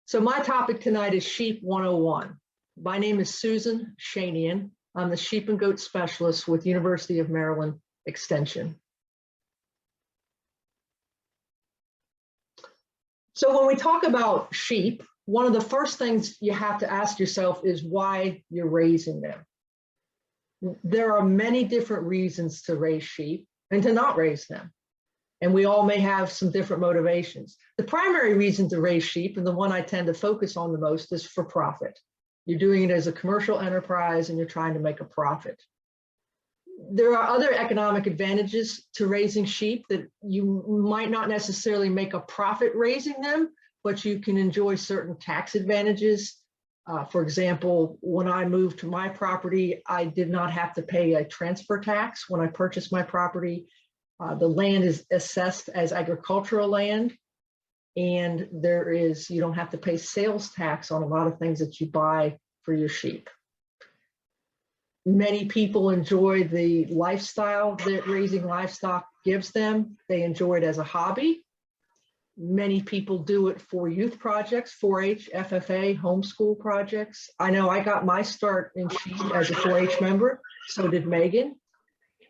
So my topic tonight is Sheep 101. My name is Susan Schoenian. I'm the sheep and goat specialist with University of Maryland Extension. So when we talk about sheep, one of the first things you have to ask yourself is why you're raising them. There are many different reasons to raise sheep and to not raise them. And we all may have some different motivations. The primary reason to raise sheep, and the one I tend to focus on the most, is for profit. You're doing it as a commercial enterprise and you're trying to make a profit. There are other economic advantages to raising sheep that you might not necessarily make a profit raising them, but you can enjoy certain tax advantages. For example, when I moved to my property, I did not have to pay a transfer tax when I purchased my property. The land is assessed as agricultural land, and you don't have to pay sales tax on a lot of things that you buy for your sheep. Many people enjoy the lifestyle that raising livestock gives them. They enjoy it as a hobby. Many people do it for youth projects, 4-H, FFA, homeschool projects. I know I got my start in sheep as a 4-H member, so did Megan.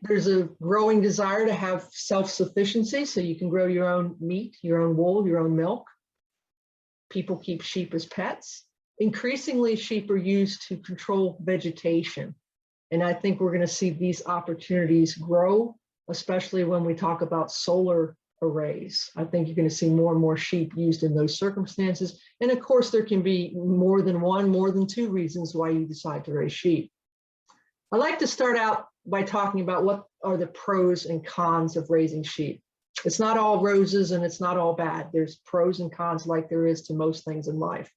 There's a growing desire to have self-sufficiency, so you can grow your own meat, your own wool, your own milk. People keep sheep as pets. Increasingly, sheep are used to control vegetation. And I think we're going to see these opportunities grow, especially when we talk about solar arrays. I think you're going to see more and more sheep used in those circumstances. And of course, there can be more than one, more than two reasons why you decide to raise sheep. I'd like to start out by talking about what are the pros and cons of raising sheep. It's not all roses and it's not all bad. There's pros and cons like there is to most things in life.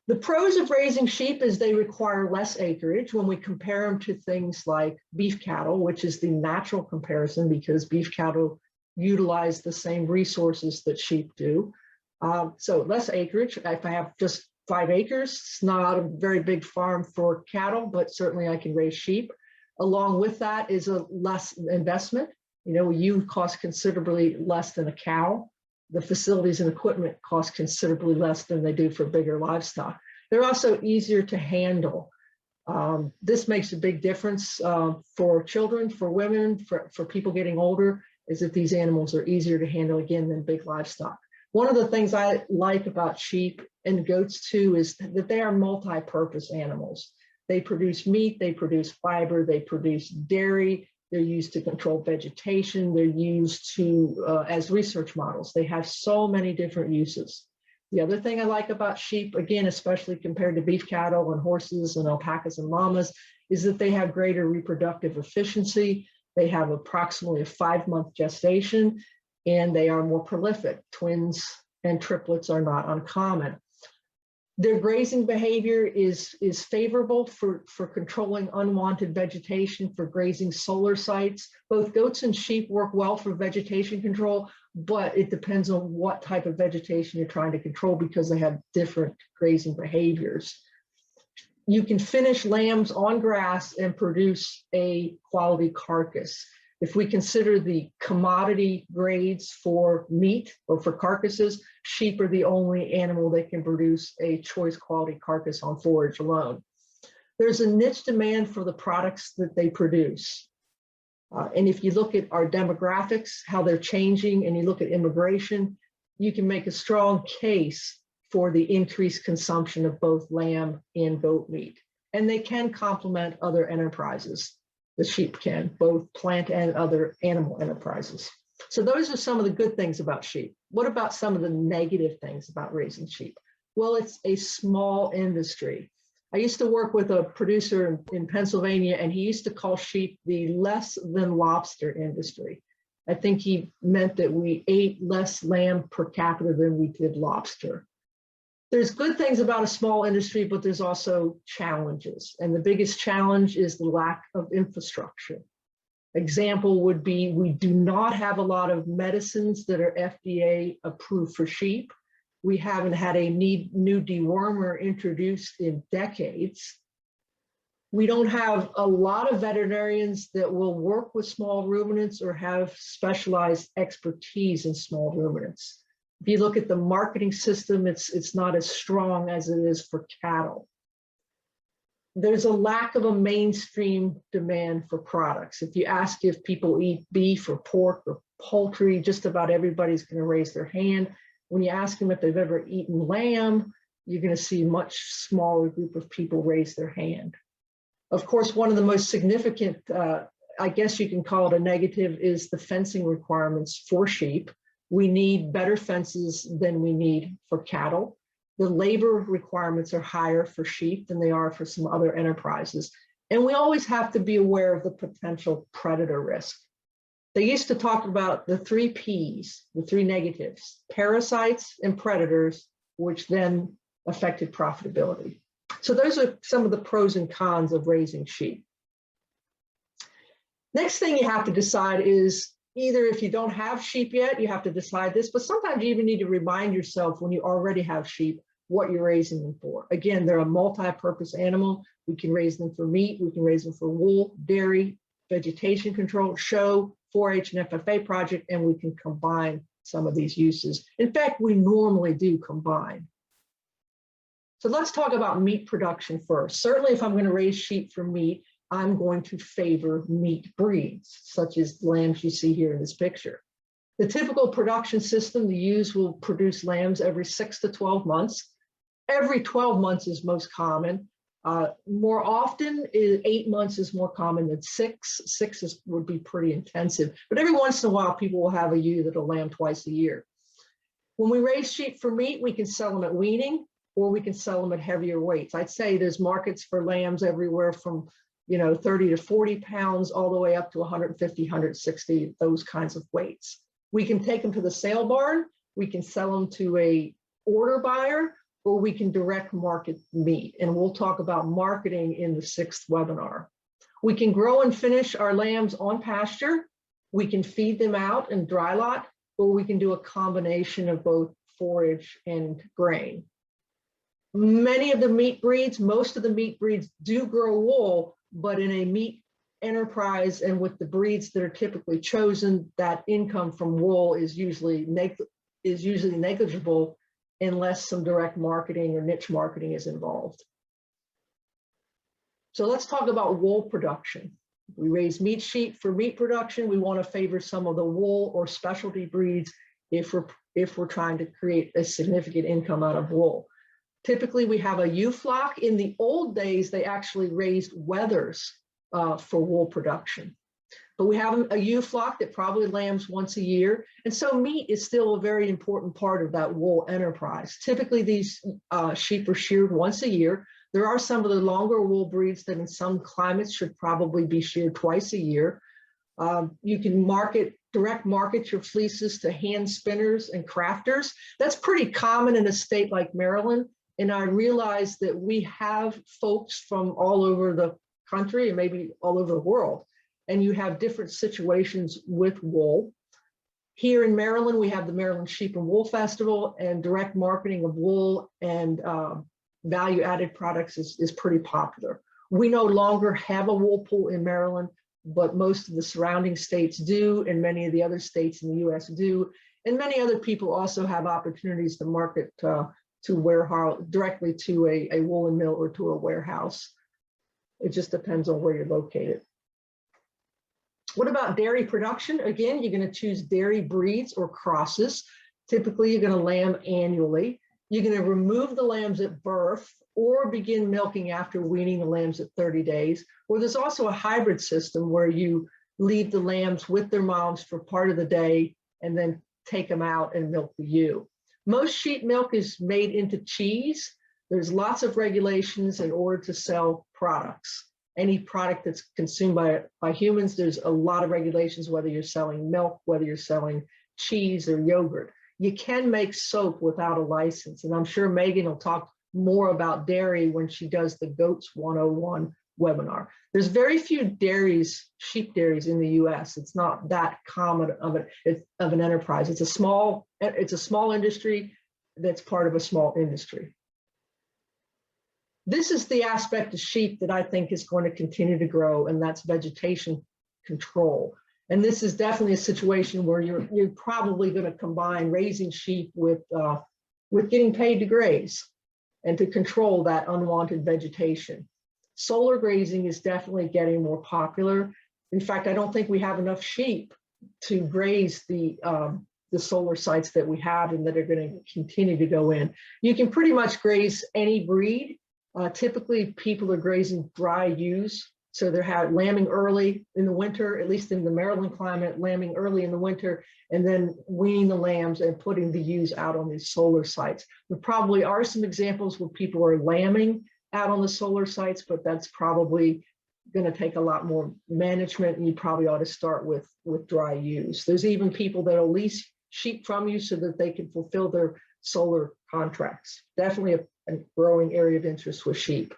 The pros of raising sheep is they require less acreage when we compare them to things like beef cattle, which is the natural comparison because beef cattle utilize the same resources that sheep do. So less acreage. If I have just 5 acres, it's not a very big farm for cattle, but certainly I can raise sheep. Along with that is a less investment. You cost considerably less than a cow. The facilities and equipment cost considerably less than they do for bigger livestock. They're also easier to handle. This makes a big difference for children, for women, for people getting older, is that these animals are easier to handle again than big livestock. One of the things I like about sheep and goats too is that they are multi-purpose animals. They produce meat, they produce fiber, they produce dairy, they're used to control vegetation, they're used to as research models. They have so many different uses. The other thing I like about sheep, again, especially compared to beef cattle and horses and alpacas and llamas, is that they have greater reproductive efficiency. They have approximately a 5-month gestation, and they are more prolific. Twins and triplets are not uncommon. Their grazing behavior is favorable for controlling unwanted vegetation, for grazing solar sites. Both goats and sheep work well for vegetation control, but it depends on what type of vegetation you're trying to control because they have different grazing behaviors. You can finish lambs on grass and produce a quality carcass. If we consider the commodity grades for meat or for carcasses, sheep are the only animal that can produce a choice quality carcass on forage alone. There's a niche demand for the products that they produce. And if you look at our demographics, how they're changing, and you look at immigration, you can make a strong case for the increased consumption of both lamb and goat meat. And they can complement other enterprises. The sheep can, both plant and other animal enterprises. So those are some of the good things about sheep. What about some of the negative things about raising sheep? Well, it's a small industry. I used to work with a producer in Pennsylvania, and he used to call sheep the less than lobster industry. I think he meant that we ate less lamb per capita than we did lobster. There's good things about a small industry, but there's also challenges. And the biggest challenge is the lack of infrastructure. Example would be, we do not have a lot of medicines that are FDA approved for sheep. We haven't had a new dewormer introduced in decades. We don't have a lot of veterinarians that will work with small ruminants or have specialized expertise in small ruminants. If you look at the marketing system, it's not as strong as it is for cattle. There's a lack of a mainstream demand for products. If you ask if people eat beef or pork or poultry, just about everybody's going to raise their hand. When you ask them if they've ever eaten lamb, you're going to see a much smaller group of people raise their hand. Of course, one of the most significant, I guess you can call it a negative, is the fencing requirements for sheep. We need better fences than we need for cattle. The labor requirements are higher for sheep than they are for some other enterprises. And we always have to be aware of the potential predator risk. They used to talk about the 3 Ps, the 3 negatives: parasites and predators, which then affected profitability. So those are some of the pros and cons of raising sheep. Next thing you have to decide is, either if you don't have sheep yet, you have to decide this, but sometimes you even need to remind yourself when you already have sheep what you're raising them for. Again, they're a multi-purpose animal. We can raise them for meat, we can raise them for wool, dairy, vegetation control, show, 4-H and FFA project, and we can combine some of these uses. In fact, we normally do combine. So let's talk about meat production first. Certainly, if I'm going to raise sheep for meat, I'm going to favor meat breeds, such as the lambs you see here in this picture. The typical production system, the ewes will produce lambs every 6 to 12 months. Every 12 months is most common. More often, 8 months is more common than 6. 6 would be pretty intensive, but every once in a while, people will have a ewe that'll lamb twice a year. When we raise sheep for meat, we can sell them at weaning, or we can sell them at heavier weights. I'd say there's markets for lambs everywhere from 30 to 40 pounds, all the way up to 150, 160, those kinds of weights. We can take them to the sale barn, we can sell them to a order buyer, or we can direct market meat. And we'll talk about marketing in the 6th webinar. We can grow and finish our lambs on pasture. We can feed them out in dry lot, or we can do a combination of both forage and grain. Many of the meat breeds, most of the meat breeds do grow wool, but in a meat enterprise and with the breeds that are typically chosen, that income from wool is usually negligible unless some direct marketing or niche marketing is involved. So let's talk about wool production. We raise meat sheep for meat production. We want to favor some of the wool or specialty breeds if we're trying to create a significant income out of wool. Typically, we have a ewe flock. In the old days, they actually raised wethers for wool production. But we have a ewe flock that probably lambs once a year. And so meat is still a very important part of that wool enterprise. Typically, these sheep are sheared once a year. There are some of the longer wool breeds that in some climates should probably be sheared twice a year. You can direct market your fleeces to hand spinners and crafters. That's pretty common in a state like Maryland. And I realize that we have folks from all over the country and maybe all over the world, and you have different situations with wool. Here in Maryland, we have the Maryland Sheep and Wool Festival, and direct marketing of wool and value-added products is pretty popular. We no longer have a wool pool in Maryland, but most of the surrounding states do, and many of the other states in the US do, and many other people also have opportunities to market to warehouse directly to a woolen mill or to a warehouse. It just depends on where you're located. What about dairy production? Again, you're going to choose dairy breeds or crosses. Typically, you're going to lamb annually. You're going to remove the lambs at birth or begin milking after weaning the lambs at 30 days. Or there's also a hybrid system where you leave the lambs with their moms for part of the day and then take them out and milk the ewe. Most sheep milk is made into cheese. There's lots of regulations in order to sell products. Any product that's consumed by humans, there's a lot of regulations, whether you're selling milk, whether you're selling cheese or yogurt. You can make soap without a license. And I'm sure Megan will talk more about dairy when she does the Goats 101 webinar. There's very few dairies, sheep dairies in the US. It's not that common of an enterprise. It's a small industry that's part of a small industry. This is the aspect of sheep that I think is going to continue to grow, and that's vegetation control. And this is definitely a situation where you're probably going to combine raising sheep with getting paid to graze and to control that unwanted vegetation. Solar grazing is definitely getting more popular. In fact, I don't think we have enough sheep to graze the solar sites that we have and that are going to continue to go in. You can pretty much graze any breed. Typically, people are grazing dry ewes. So they're lambing early in the winter, at least in the Maryland climate, lambing early in the winter, and then weaning the lambs and putting the ewes out on these solar sites. There probably are some examples where people are lambing out on the solar sites, but that's probably going to take a lot more management, and you probably ought to start with dry ewes. There's even people that will lease sheep from you so that they can fulfill their solar contracts. Definitely a growing area of interest with sheep.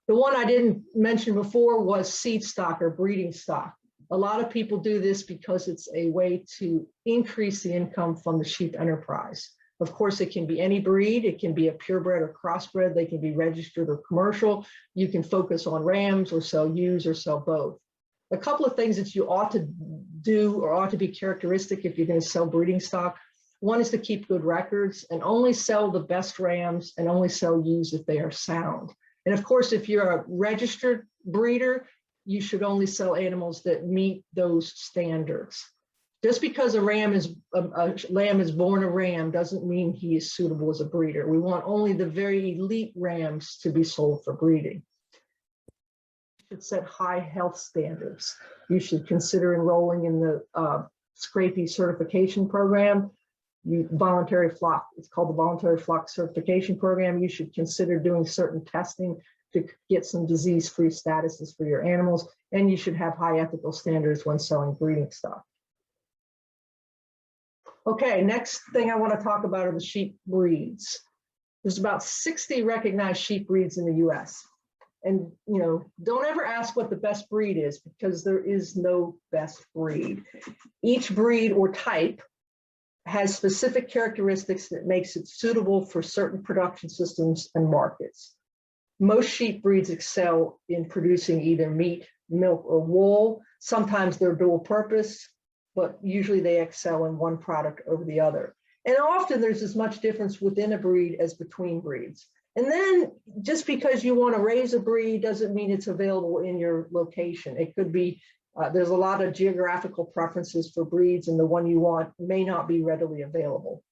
The one I didn't mention before was seed stock or breeding stock. A lot of people do this because it's a way to increase the income from the sheep enterprise. Of course, it can be any breed. It can be a purebred or crossbred. They can be registered or commercial. You can focus on rams or sell ewes or sell both. A couple of things that you ought to do or ought to be characteristic if you're going to sell breeding stock. One is to keep good records and only sell the best rams and only sell ewes if they are sound. And of course, if you're a registered breeder, you should only sell animals that meet those standards. Just because a lamb is born a ram doesn't mean he is suitable as a breeder. We want only the very elite rams to be sold for breeding. You should set high health standards. You should consider enrolling in the Scrapie certification program. Voluntary flock, it's called the voluntary flock certification program. You should consider doing certain testing to get some disease-free statuses for your animals, and you should have high ethical standards when selling breeding stock. Okay, next thing I want to talk about are the sheep breeds. There's about 60 recognized sheep breeds in the US. And don't ever ask what the best breed is, because there is no best breed. Each breed or type has specific characteristics that makes it suitable for certain production systems and markets. Most sheep breeds excel in producing either meat, milk, or wool. Sometimes they're dual purpose, but usually they excel in one product over the other. And often there's as much difference within a breed as between breeds. And then just because you want to raise a breed doesn't mean it's available in your location. It could be there's a lot of geographical preferences for breeds, and the one you want may not be readily available.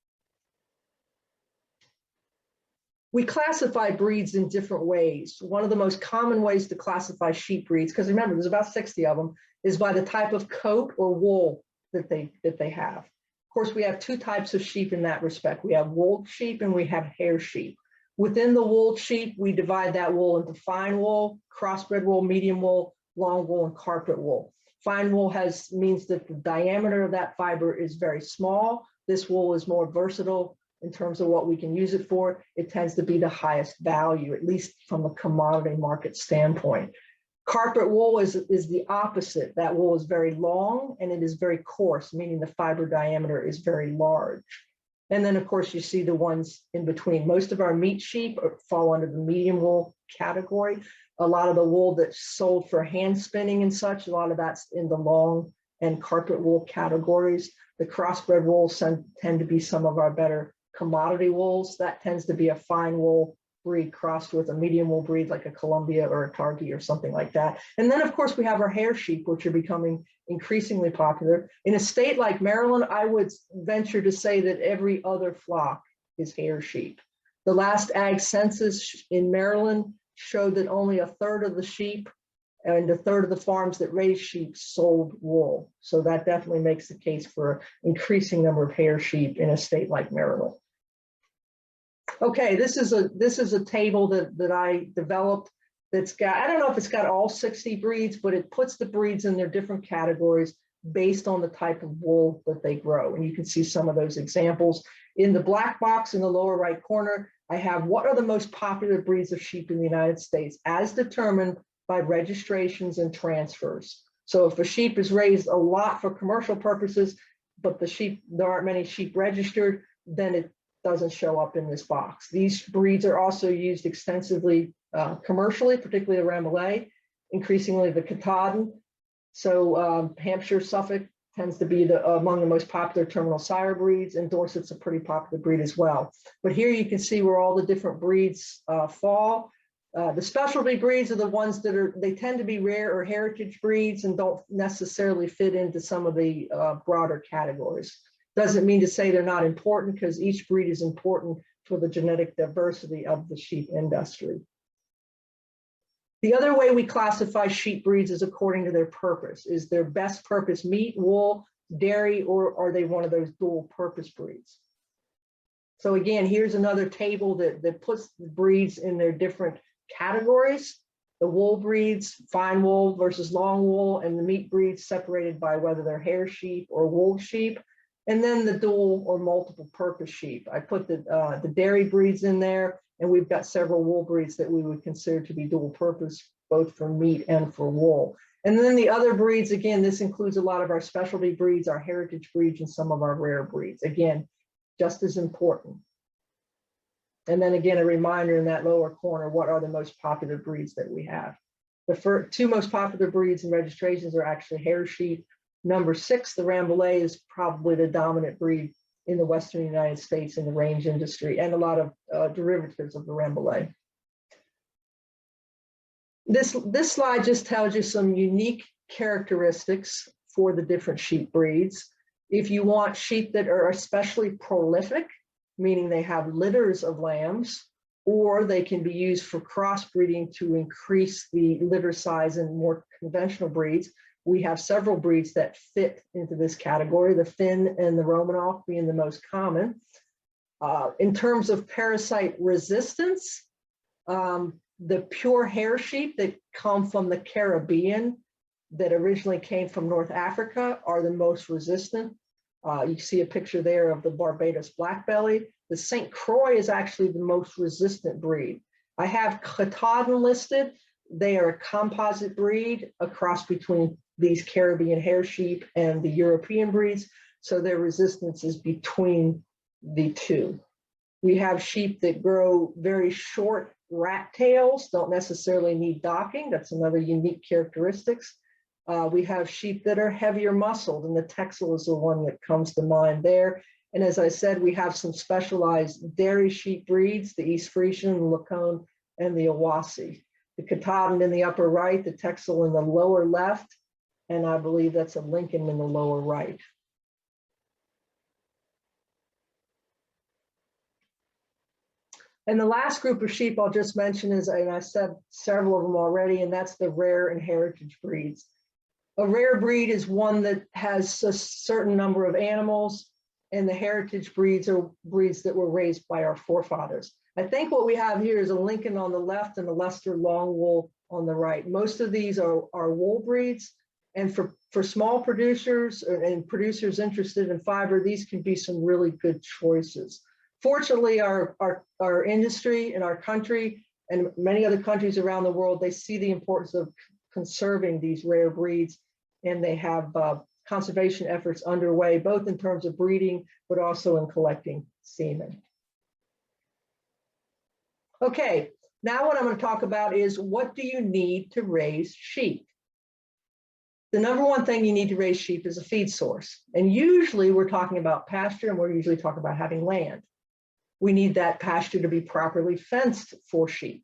We classify breeds in different ways. One of the most common ways to classify sheep breeds, because remember, there's about 60 of them, is by the type of coat or wool that they have. Of course, we have two types of sheep in that respect. We have wool sheep and we have hair sheep. Within the wool sheep, we divide that wool into fine wool, crossbred wool, medium wool, long wool, and carpet wool. Fine wool means that the diameter of that fiber is very small. This wool is more versatile in terms of what we can use it for. It tends to be the highest value, at least from a commodity market standpoint. Carpet wool is the opposite. That wool is very long and it is very coarse, meaning the fiber diameter is very large. And then, of course, you see the ones in between. Most of our meat sheep fall under the medium wool category. A lot of the wool that's sold for hand spinning and such, a lot of that's in the long and carpet wool categories. The crossbred wools tend to be some of our better commodity wools. That tends to be a fine wool breed crossed with a medium wool breed like a Columbia or a Targhee or something like that. And then, of course, we have our hair sheep, which are becoming increasingly popular. In a state like Maryland, I would venture to say that every other flock is hair sheep. The last ag census in Maryland showed that only a third of the sheep and a third of the farms that raise sheep sold wool. So that definitely makes the case for an increasing number of hair sheep in a state like Maryland. Okay, this is a table that I developed that's got, I don't know if it's got all 60 breeds, but it puts the breeds in their different categories based on the type of wool that they grow. And you can see some of those examples. In the black box in the lower right corner, I have what are the most popular breeds of sheep in the United States as determined by registrations and transfers. So if a sheep is raised a lot for commercial purposes, but there aren't many sheep registered, then it doesn't show up in this box. These breeds are also used extensively commercially, particularly the Rambouillet, increasingly the Katahdin. So Hampshire, Suffolk tends to be among the most popular terminal sire breeds, and Dorset's a pretty popular breed as well. But here you can see where all the different breeds fall. The specialty breeds are the ones that they tend to be rare or heritage breeds and don't necessarily fit into some of the broader categories. Doesn't mean to say they're not important, because each breed is important for the genetic diversity of the sheep industry. The other way we classify sheep breeds is according to their purpose. Is their best purpose meat, wool, dairy, or are they one of those dual purpose breeds? So again, here's another table that puts the breeds in their different categories. The wool breeds, fine wool versus long wool, and the meat breeds separated by whether they're hair sheep or wool sheep. And then the dual or multiple purpose sheep. I put the dairy breeds in there, and we've got several wool breeds that we would consider to be dual purpose, both for meat and for wool. And then the other breeds, again, this includes a lot of our specialty breeds, our heritage breeds, and some of our rare breeds. Again, just as important. And then again, a reminder in that lower corner, what are the most popular breeds that we have? The two most popular breeds and registrations are actually hair sheep. Number 6, the Rambouillet, is probably the dominant breed in the Western United States in the range industry, and a lot of derivatives of the Rambouillet. This slide just tells you some unique characteristics for the different sheep breeds. If you want sheep that are especially prolific, meaning they have litters of lambs, or they can be used for crossbreeding to increase the litter size in more conventional breeds, we have several breeds that fit into this category, the Finn and the Romanov being the most common. In terms of parasite resistance, the pure hair sheep that come from the Caribbean, that originally came from North Africa, are the most resistant. You see a picture there of the Barbados Blackbelly. The St. Croix is actually the most resistant breed. I have Katahdin listed. They are a composite breed, a cross between these Caribbean hair sheep and the European breeds, so their resistance is between the two. We have sheep that grow very short rat tails, don't necessarily need docking. That's another unique characteristics. We have sheep that are heavier muscled, and the Texel is the one that comes to mind there. And as I said, we have some specialized dairy sheep breeds, the East Frisian, the Lacone, and the Awasi. The Katahdin in the upper right, the Texel in the lower left, and I believe that's a Lincoln in the lower right. And the last group of sheep I'll just mention is, and I said several of them already, and that's the rare and heritage breeds. A rare breed is one that has a certain number of animals, and the heritage breeds are breeds that were raised by our forefathers. I think what we have here is a Lincoln on the left and a Leicester long wool on the right. Most of these are wool breeds, and for small producers and producers interested in fiber, these can be some really good choices. Fortunately, our industry and our country and many other countries around the world, they see the importance of conserving these rare breeds, and they have conservation efforts underway, both in terms of breeding, but also in collecting semen. Okay, now what I'm going to talk about is, what do you need to raise sheep? The number one thing you need to raise sheep is a feed source. And usually we're talking about pasture, and we're usually talking about having land. We need that pasture to be properly fenced for sheep.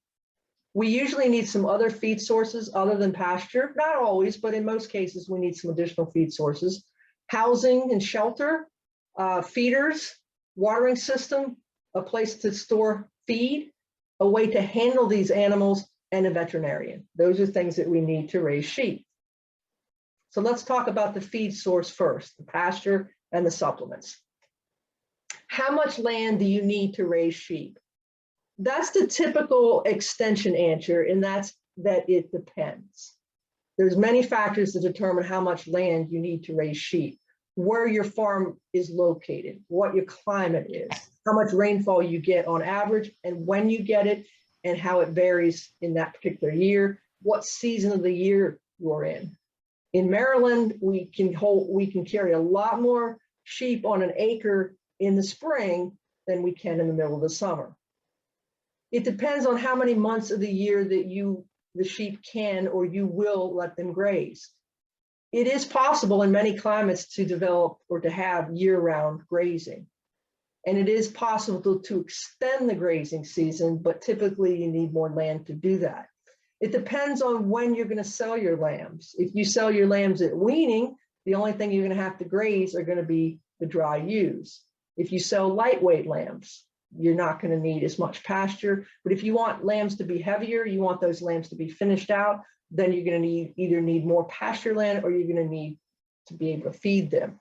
We usually need some other feed sources other than pasture, not always, but in most cases, we need some additional feed sources. Housing and shelter, feeders, watering system, a place to store feed, a way to handle these animals, and a veterinarian. Those are things that we need to raise sheep. So let's talk about the feed source first, the pasture and the supplements. How much land do you need to raise sheep? That's the typical extension answer, and that's that it depends. There's many factors that determine how much land you need to raise sheep, where your farm is located, what your climate is, how much rainfall you get on average, and when you get it, and how it varies in that particular year, what season of the year you're in. In Maryland, we can carry a lot more sheep on an acre in the spring than we can in the middle of the summer. It depends on how many months of the year that the sheep can or you will let them graze. it is possible in many climates to develop or to have year-round grazing. And it is possible to extend the grazing season, but typically you need more land to do that. It depends on when you're going to sell your lambs. If you sell your lambs at weaning, the only thing you're going to have to graze are going to be the dry ewes. If you sell lightweight lambs, you're not going to need as much pasture. But if you want lambs to be heavier, you want those lambs to be finished out, then you're going to either need more pasture land or you're going to need to be able to feed them.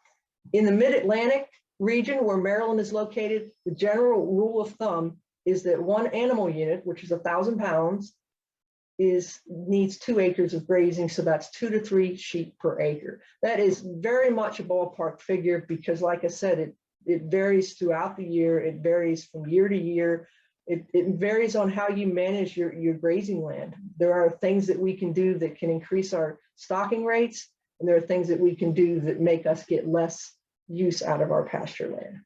In the mid-Atlantic region where Maryland is located, the general rule of thumb is that one animal unit, which is 1,000 pounds, needs 2 acres of grazing, so that's 2 to 3 sheep per acre. That is very much a ballpark figure because, like I said, it varies throughout the year. It varies from year to year. It varies on how you manage your grazing land. There are things that we can do that can increase our stocking rates, and there are things that we can do that make us get less use out of our pasture land.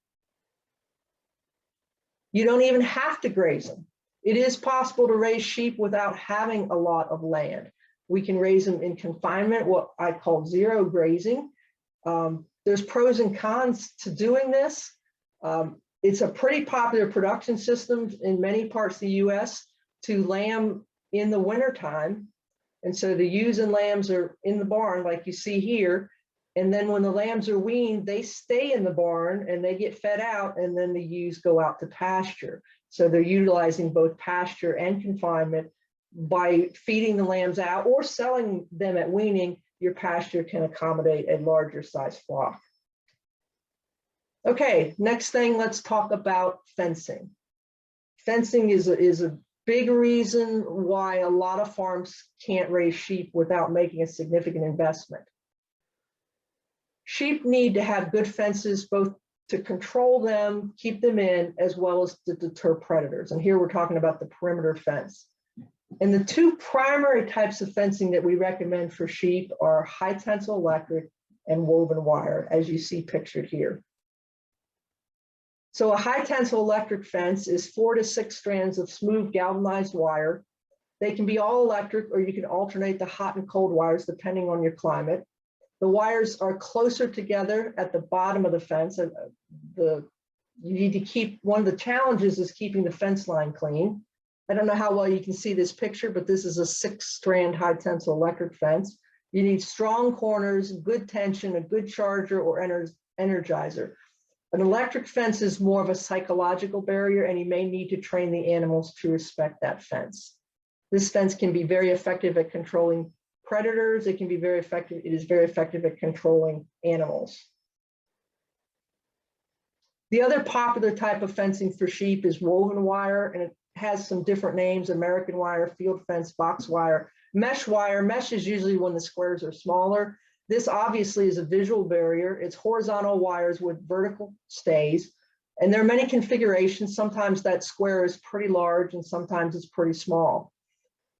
You don't even have to graze them. It is possible to raise sheep without having a lot of land. We can raise them in confinement, what I call zero grazing. There's pros and cons to doing this. It's a pretty popular production system in many parts of the US to lamb in the wintertime. And so the ewes and lambs are in the barn like you see here. And then when the lambs are weaned, they stay in the barn and they get fed out, and then the ewes go out to pasture. So they're utilizing both pasture and confinement. By feeding the lambs out or selling them at weaning, your pasture can accommodate a larger size flock. Okay, next thing, let's talk about fencing. Fencing is a big reason why a lot of farms can't raise sheep without making a significant investment. Sheep need to have good fences, both to control them, keep them in, as well as to deter predators. And here we're talking about the perimeter fence. And the 2 primary types of fencing that we recommend for sheep are high tensile electric and woven wire, as you see pictured here. So a high tensile electric fence is 4 to 6 strands of smooth galvanized wire. They can be all electric, or you can alternate the hot and cold wires depending on your climate. The wires are closer together at the bottom of the fence. You need to keep, one of the challenges is keeping the fence line clean. I don't know how well you can see this picture, but this is a 6-strand high tensile electric fence. You need strong corners, good tension, a good charger or energizer. An electric fence is more of a psychological barrier, and you may need to train the animals to respect that fence. This fence can be very effective at controlling predators. It can be very effective. It is very effective at controlling animals. The other popular type of fencing for sheep is woven wire, and it has some different names: American wire, field fence, box wire, mesh wire. Mesh is usually when the squares are smaller. This obviously is a visual barrier. It's horizontal wires with vertical stays, and there are many configurations. Sometimes that square is pretty large and sometimes it's pretty small.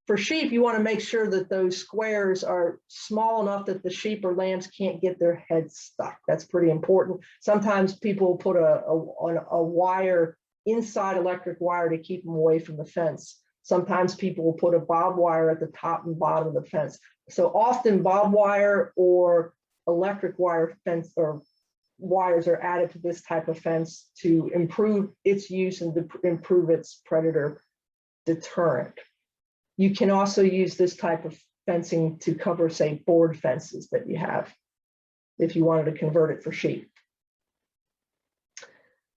For sheep, you want to make sure that those squares are small enough that the sheep or lambs can't get their heads stuck. That's pretty important. Sometimes people put a wire inside electric wire to keep them away from the fence. Sometimes people will put a barbed wire at the top and bottom of the fence. So often barbed wire or electric wire fence or wires are added to this type of fence to improve its use and to improve its predator deterrent. You can also use this type of fencing to cover, say, board fences that you have if you wanted to convert it for sheep.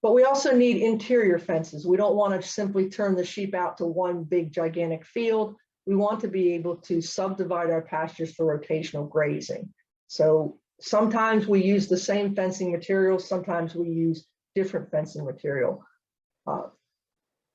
But we also need interior fences. We don't want to simply turn the sheep out to one big gigantic field. We want to be able to subdivide our pastures for rotational grazing. So sometimes we use the same fencing material, sometimes we use different fencing material. A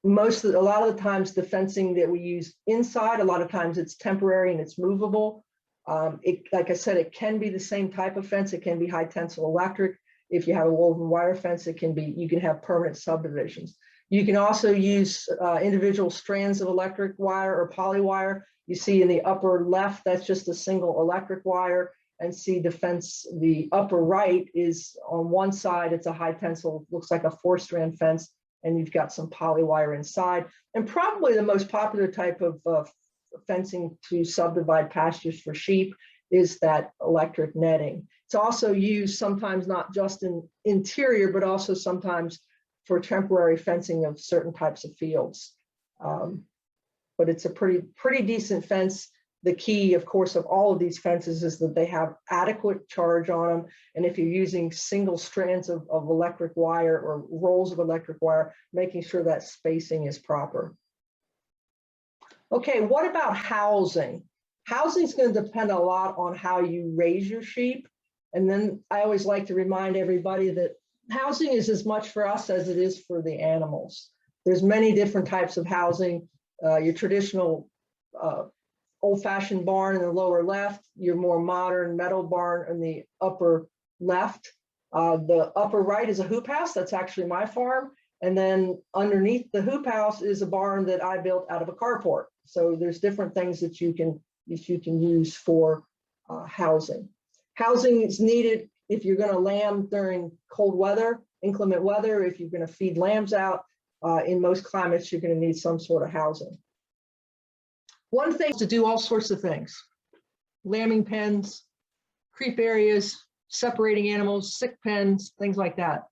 lot of the times the fencing that we use inside, a lot of times it's temporary and it's movable. Like I said, it can be the same type of fence. It can be high tensile electric. If you have a woven wire fence, you can have permanent subdivisions. You can also use individual strands of electric wire or poly wire. You see in the upper left, that's just a single electric wire, and see the fence, the upper right is on one side, it's a high tensile, looks like a 4-strand fence, and you've got some poly wire inside. And probably the most popular type of fencing to subdivide pastures for sheep is that electric netting. It's also used sometimes not just in interior, but also sometimes for temporary fencing of certain types of fields. But it's a pretty decent fence. The key, of course, of all of these fences is that they have adequate charge on them. And if you're using single strands of electric wire or rolls of electric wire, making sure that spacing is proper. Okay, what about housing? Housing is going to depend a lot on how you raise your sheep. And then I always like to remind everybody that housing is as much for us as it is for the animals. There's many different types of housing. Your traditional old-fashioned barn in the lower left, your more modern metal barn in the upper left. The upper right is a hoop house. That's actually my farm. And then underneath the hoop house is a barn that I built out of a carport. So there's different things that you can use for housing. Housing is needed if you're going to lamb during cold weather, inclement weather. If you're going to feed lambs out, in most climates, you're going to need some sort of housing. One thing is to do all sorts of things: lambing pens, creep areas, separating animals, sick pens, things like that.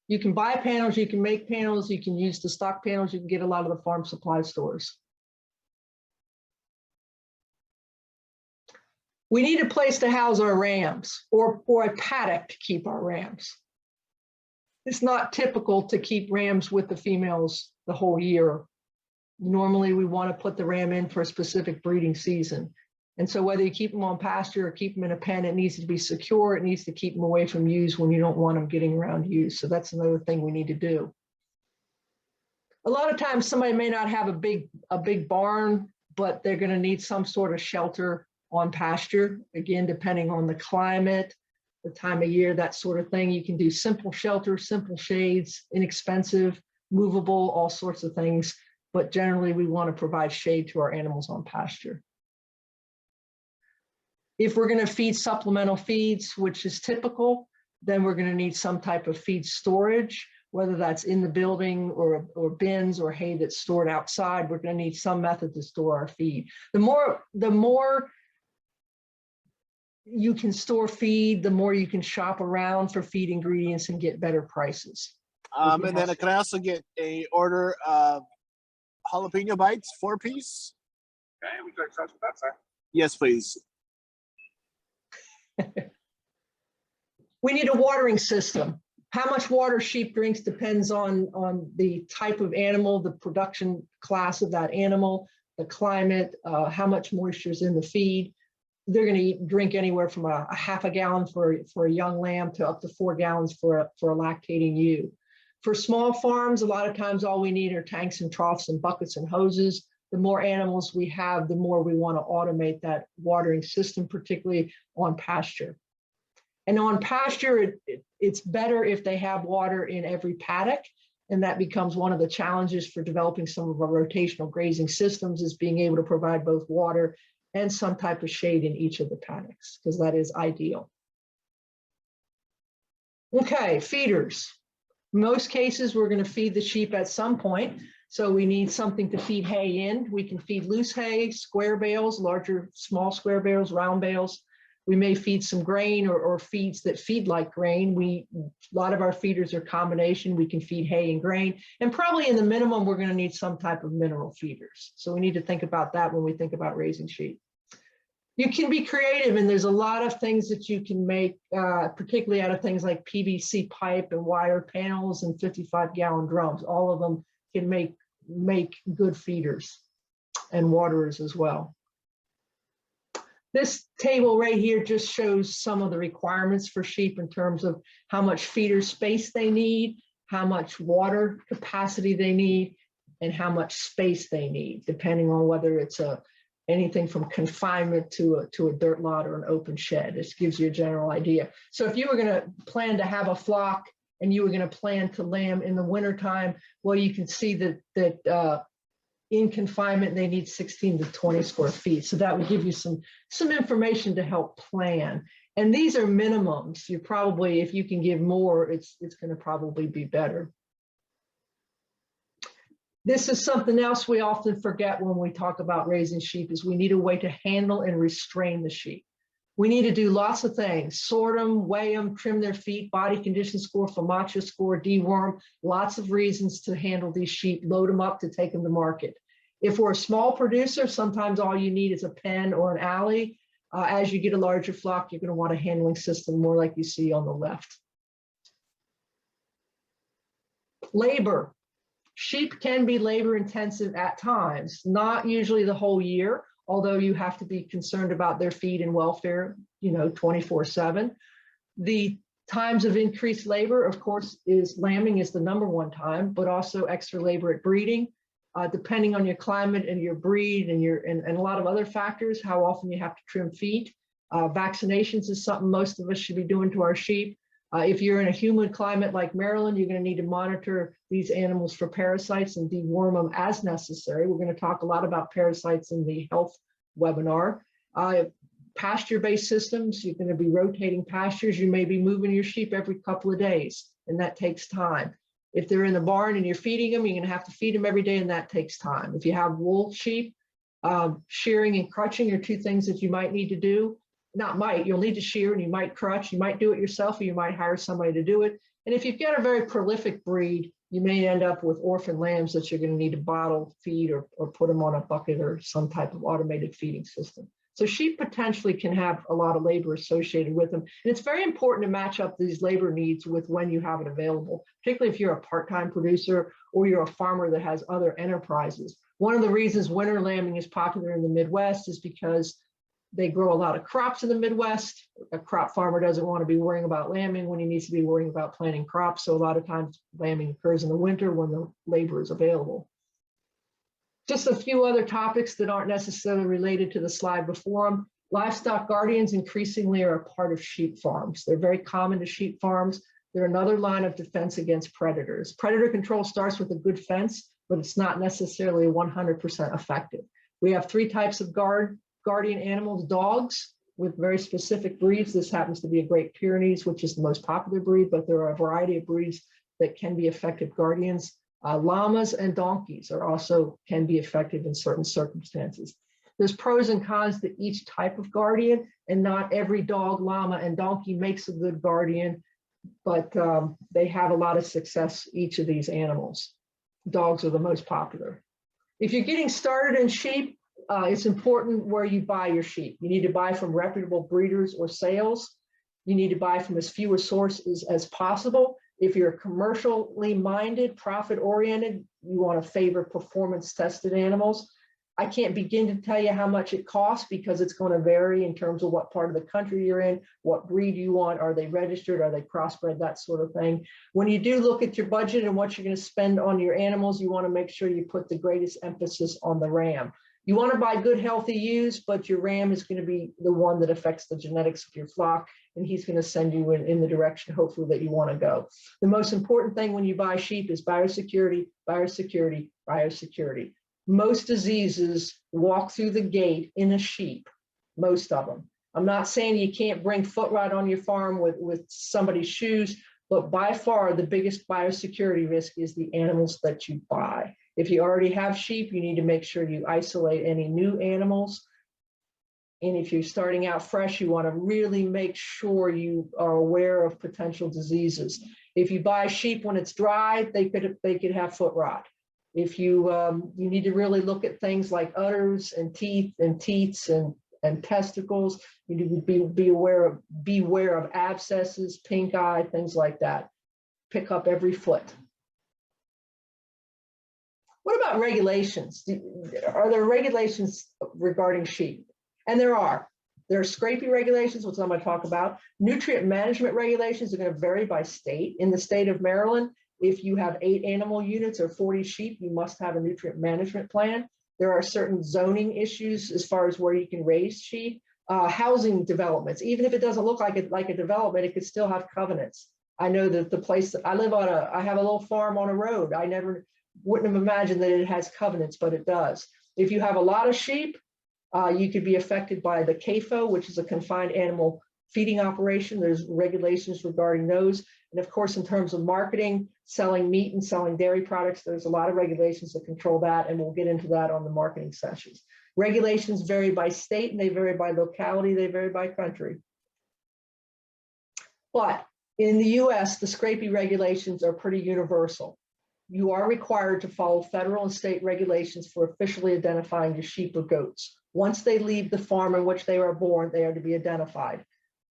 You can buy panels, you can make panels, you can use the stock panels, you can get a lot of the farm supply stores. We need a place to house our rams, or a paddock to keep our rams. It's not typical to keep rams with the females the whole year. Normally, we want to put the ram in for a specific breeding season. And so whether you keep them on pasture or keep them in a pen, it needs to be secure. It needs to keep them away from ewes when you don't want them getting around ewes. So that's another thing we need to do. A lot of times somebody may not have a big barn, but they're going to need some sort of shelter on pasture. Again, depending on the climate, the time of year, that sort of thing. You can do simple shelter, simple shades, inexpensive, movable, all sorts of things. But generally, we want to provide shade to our animals on pasture. If we're going to feed supplemental feeds, which is typical, then we're going to need some type of feed storage, whether that's in the building or bins or hay that's stored outside. We're going to need some method to store our feed. The more you can store feed, the more you can shop around for feed ingredients and get better prices. And then can I also get a order of jalapeno bites, 4-piece? Okay, we can accept that, sir. Yes, please. We need a watering system. How much water sheep drinks depends on the type of animal, the production class of that animal, the climate, how much moisture is in the feed. They're going to drink anywhere from a half a gallon for a young lamb to up to 4 gallons for a lactating ewe. For small farms, a lot of times all we need are tanks and troughs and buckets and hoses. The more animals we have, the more we want to automate that watering system, particularly on pasture. And on pasture, it's better if they have water in every paddock. And that becomes one of the challenges for developing some of our rotational grazing systems, is being able to provide both water and some type of shade in each of the paddocks, because that is ideal. Okay, feeders. In most cases, we're going to feed the sheep at some point. So we need something to feed hay in. We can feed loose hay, square bales, larger, small square bales, round bales. We may feed some grain or feeds that feed like grain. A lot of our feeders are combination. We can feed hay and grain. And probably in the minimum, we're going to need some type of mineral feeders. So we need to think about that when we think about raising sheep. You can be creative, and there's a lot of things that you can make, particularly out of things like PVC pipe and wire panels and 55-gallon drums. All of them can make good feeders and waterers as well. This table right here just shows some of the requirements for sheep in terms of how much feeder space they need, how much water capacity they need, and how much space they need, depending on whether it's anything from confinement to a dirt lot or an open shed. This gives you a general idea. So if you were going to plan to have a flock and you were going to plan to lamb in the wintertime, well, you can see that in confinement, they need 16 to 20 square feet. So that would give you some information to help plan. And these are minimums. You probably, if you can give more, it's going to probably be better. This is something else we often forget when we talk about raising sheep, is we need a way to handle and restrain the sheep. We need to do lots of things: sort them, weigh them, trim their feet, body condition score, FOMACHA score, deworm, lots of reasons to handle these sheep, load them up to take them to market. If we're a small producer, sometimes all you need is a pen or an alley. As you get a larger flock, you're going to want a handling system more like you see on the left. Labor. Sheep can be labor intensive at times, not usually the whole year, although you have to be concerned about their feed and welfare, 24/7. The times of increased labor, of course, lambing is the #1 time, but also extra labor at breeding, depending on your climate and your breed and a lot of other factors, how often you have to trim feet. Vaccinations is something most of us should be doing to our sheep. If you're in a humid climate like Maryland, you're going to need to monitor these animals for parasites and deworm them as necessary. We're going to talk a lot about parasites in the health webinar. Pasture-based systems, you're going to be rotating pastures. You may be moving your sheep every couple of days, and that takes time. If they're in the barn and you're feeding them, you're going to have to feed them every day, and that takes time. If you have wool sheep, shearing and crutching are two things that you might need to do. You'll need to shear and you might crutch, you might do it yourself, or you might hire somebody to do it. And if you've got a very prolific breed, you may end up with orphan lambs that you're going to need to bottle feed or put them on a bucket or some type of automated feeding system. So sheep potentially can have a lot of labor associated with them. And it's very important to match up these labor needs with when you have it available, particularly if you're a part-time producer or you're a farmer that has other enterprises. One of the reasons winter lambing is popular in the Midwest is because they grow a lot of crops in the Midwest. A crop farmer doesn't want to be worrying about lambing when he needs to be worrying about planting crops. So a lot of times lambing occurs in the winter when the labor is available. Just a few other topics that aren't necessarily related to the slide before them. Livestock guardians increasingly are a part of sheep farms. They're very common to sheep farms. They're another line of defense against predators. Predator control starts with a good fence, but it's not necessarily 100% effective. We have 3 types of guardian animals: dogs with very specific breeds. This happens to be a Great Pyrenees, which is the most popular breed, but there are a variety of breeds that can be effective guardians. Llamas and donkeys can be effective in certain circumstances. There's pros and cons to each type of guardian, and not every dog, llama, and donkey makes a good guardian, but they have a lot of success, each of these animals. Dogs are the most popular. If you're getting started in sheep, it's important where you buy your sheep. You need to buy from reputable breeders or sales. You need to buy from as few sources as possible. If you're commercially minded, profit-oriented, you want to favor performance-tested animals. I can't begin to tell you how much it costs because it's going to vary in terms of what part of the country you're in, what breed you want, are they registered, are they crossbred, that sort of thing. When you do look at your budget and what you're going to spend on your animals, you want to make sure you put the greatest emphasis on the ram. You want to buy good, healthy ewes, but your ram is going to be the one that affects the genetics of your flock, and he's going to send you in the direction, hopefully, that you want to go. The most important thing when you buy sheep is biosecurity, biosecurity, biosecurity. Most diseases walk through the gate in a sheep, most of them. I'm not saying you can't bring foot rot on your farm with somebody's shoes, but by far the biggest biosecurity risk is the animals that you buy. If you already have sheep, you need to make sure you isolate any new animals. And if you're starting out fresh, you want to really make sure you are aware of potential diseases. If you buy sheep when it's dry, they could have foot rot. If you need to really look at things like udders and teeth and teats and testicles. You need to beware of abscesses, pink eye, things like that. Pick up every foot. What about regulations? Are there regulations regarding sheep? And there are. There are scraping regulations, which I'm going to talk about. Nutrient management regulations are going to vary by state. In the state of Maryland, if you have 8 animal units or 40 sheep, you must have a nutrient management plan. There are certain zoning issues as far as where you can raise sheep. Housing developments, even if it doesn't look like a development, it could still have covenants. I know that the place that I live on, I have a little farm on a road. I never wouldn't have imagined that it has covenants, but it does. If you have a lot of sheep, you could be affected by the CAFO, which is a confined animal feeding operation. There's regulations regarding those. And of course, in terms of marketing, selling meat and selling dairy products, there's a lot of regulations that control that, and we'll get into that on the marketing sessions. Regulations vary by state and they vary by locality, they vary by country. But in the US, the scrapie regulations are pretty universal. You are required to follow federal and state regulations for officially identifying your sheep or goats. Once they leave the farm in which they are born, they are to be identified.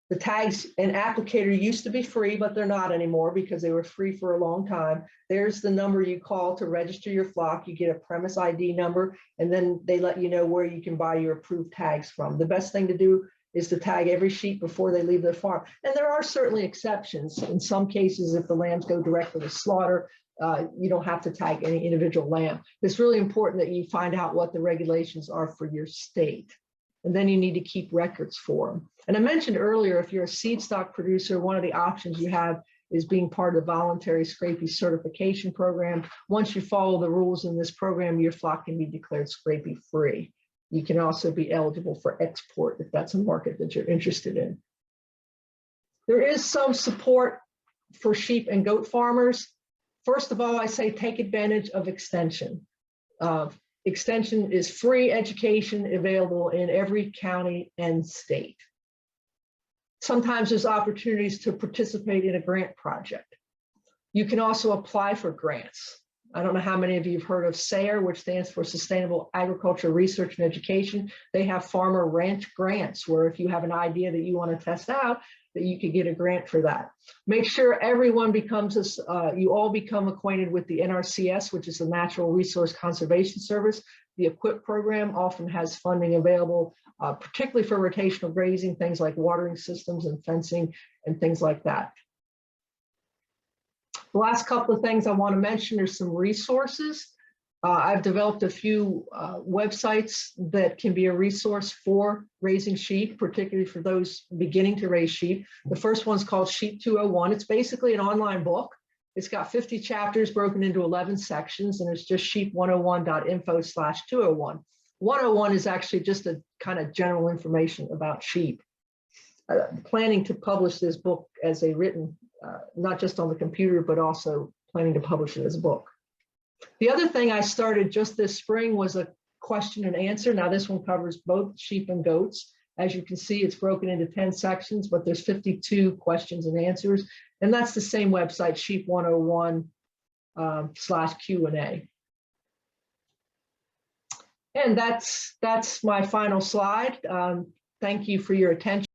The tags and applicator used to be free, but they're not anymore because they were free for a long time. There's the number you call to register your flock. You get a premise ID number, and then they let you know where you can buy your approved tags from. The best thing to do is to tag every sheep before they leave their farm. And there are certainly exceptions. In some cases, if the lambs go directly to slaughter, you don't have to tag any individual lamb. It's really important that you find out what the regulations are for your state. And then you need to keep records for them. And I mentioned earlier, if you're a seed stock producer, one of the options you have is being part of the voluntary scrapie certification program. Once you follow the rules in this program, your flock can be declared scrapie free. You can also be eligible for export if that's a market that you're interested in. There is some support for sheep and goat farmers. First of all, I say take advantage of extension. Extension is free education available in every county and state. Sometimes there's opportunities to participate in a grant project. You can also apply for grants. I don't know how many of you have heard of SARE, which stands for Sustainable Agriculture Research and Education. They have farmer ranch grants where if you have an idea that you want to test out, that you could get a grant for that. Make sure everyone becomes, you all become acquainted with the NRCS, which is the Natural Resource Conservation Service. The EQUIP program often has funding available, particularly for rotational grazing, things like watering systems and fencing and things like that. The last couple of things I want to mention are some resources. I've developed a few websites that can be a resource for raising sheep, particularly for those beginning to raise sheep. The first one's called Sheep 201. It's basically an online book. It's got 50 chapters broken into 11 sections, and it's just sheep101.info/201. 101 is actually just a kind of general information about sheep. Planning to publish this book as a written, not just on the computer, but also planning to publish it as a book. The other thing I started just this spring was a question and answer. Now this one covers both sheep and goats. As you can see, it's broken into 10 sections, but there's 52 questions and answers. And that's the same website, sheep101/Q&A. And that's my final slide. Thank you for your attention.